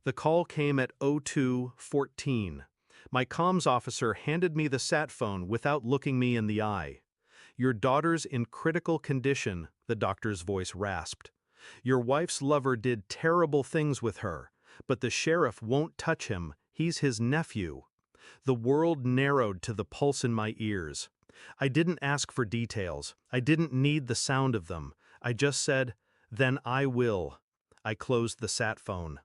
The call came at 02:14. My comms officer handed me the sat phone without looking me in the eye. "Your daughter's in critical condition," the doctor's voice rasped. "Your wife's lover did terrible things with her, but the sheriff won't touch him, he's his nephew." The world narrowed to the pulse in my ears. I didn't ask for details. I didn't need the sound of them. I just said, "Then I will." I closed the sat phone.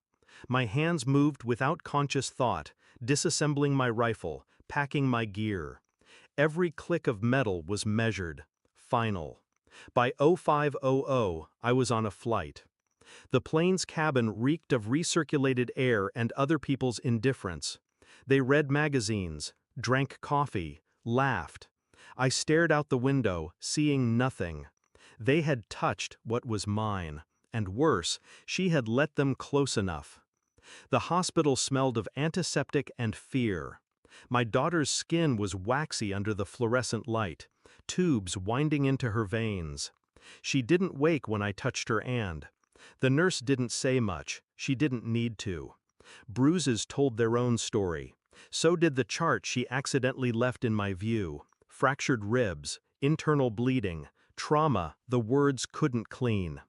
My hands moved without conscious thought, disassembling my rifle, packing my gear. Every click of metal was measured. Final. By 0500, I was on a flight. The plane's cabin reeked of recirculated air and other people's indifference. They read magazines, drank coffee, laughed. I stared out the window, seeing nothing. They had touched what was mine, and worse, she had let them close enough. The hospital smelled of antiseptic and fear. My daughter's skin was waxy under the fluorescent light, tubes winding into her veins. She didn't wake when I touched her hand. The nurse didn't say much. She didn't need to. Bruises told their own story. So did the chart she accidentally left in my view. Fractured ribs, internal bleeding, trauma the words couldn't clean.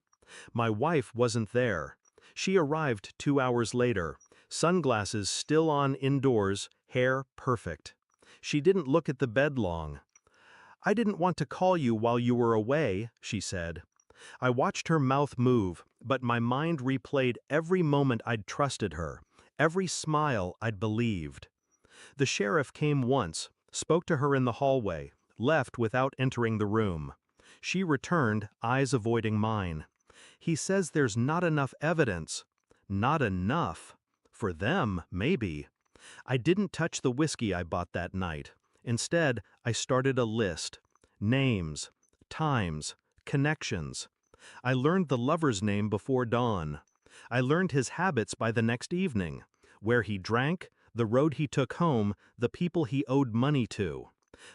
My wife wasn't there. She arrived 2 hours later, sunglasses still on indoors, hair perfect. She didn't look at the bed long. "I didn't want to call you while you were away," she said. I watched her mouth move, but my mind replayed every moment I'd trusted her, every smile I'd believed. The sheriff came once, spoke to her in the hallway, left without entering the room. She returned, eyes avoiding mine. "He says there's not enough evidence." Not enough. For them, maybe. I didn't touch the whiskey I bought that night. Instead, I started a list. Names, times, connections. I learned the lover's name before dawn. I learned his habits by the next evening. Where he drank, the road he took home, the people he owed money to.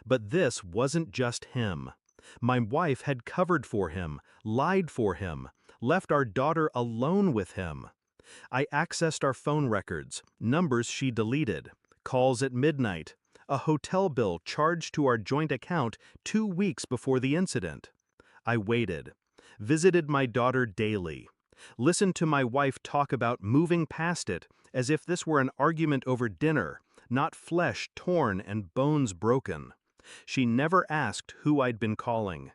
But this wasn't just him. My wife had covered for him, lied for him, left our daughter alone with him. I accessed our phone records, numbers she deleted, calls at midnight, a hotel bill charged to our joint account 2 weeks before the incident. I waited, visited my daughter daily, listened to my wife talk about moving past it as if this were an argument over dinner, not flesh torn and bones broken. She never asked who I'd been calling.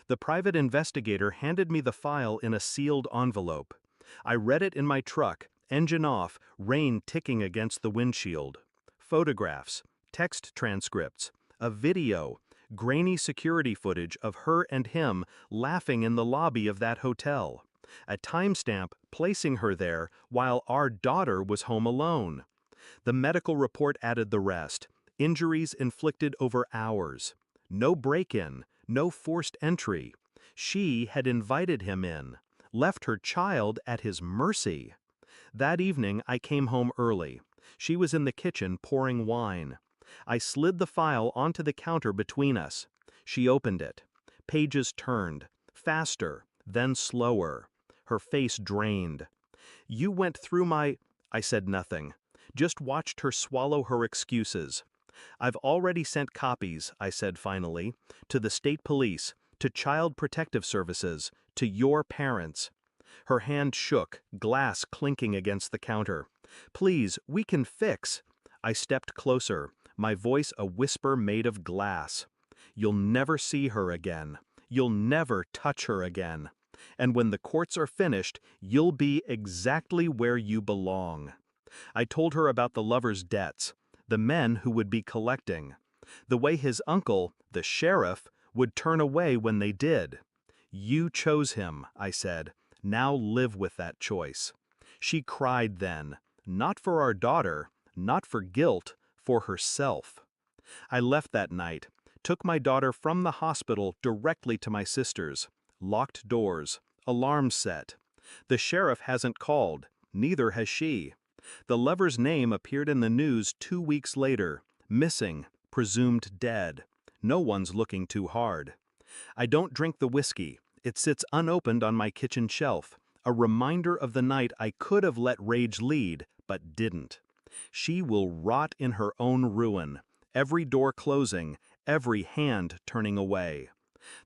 The private investigator handed me the file in a sealed envelope. I read it in my truck, engine off, rain ticking against the windshield. Photographs, text transcripts, a video, grainy security footage of her and him laughing in the lobby of that hotel. A timestamp placing her there while our daughter was home alone. The medical report added the rest. Injuries inflicted over hours. No break-in, no forced entry. She had invited him in, left her child at his mercy. That evening I came home early. She was in the kitchen pouring wine. I slid the file onto the counter between us. She opened it. Pages turned, faster, then slower. Her face drained. "You went through my—" I said nothing. Just watched her swallow her excuses. "I've already sent copies," I said finally, "to the state police, to Child Protective Services, to your parents." Her hand shook, glass clinking against the counter. "Please, we can fix." I stepped closer, my voice a whisper made of glass. "You'll never see her again. You'll never touch her again. And when the courts are finished, you'll be exactly where you belong." I told her about the lover's debts, the men who would be collecting, the way his uncle, the sheriff, would turn away when they did. "You chose him," I said. "Now live with that choice." She cried then, not for our daughter, not for guilt, for herself. I left that night, took my daughter from the hospital directly to my sister's. Locked doors, alarms set. The sheriff hasn't called, neither has she. The lover's name appeared in the news 2 weeks later, missing, presumed dead. No one's looking too hard. I don't drink the whiskey. It sits unopened on my kitchen shelf, a reminder of the night I could have let rage lead, but didn't. She will rot in her own ruin, every door closing, every hand turning away.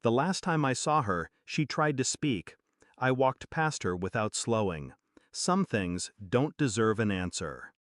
The last time I saw her, she tried to speak. I walked past her without slowing. Some things don't deserve an answer.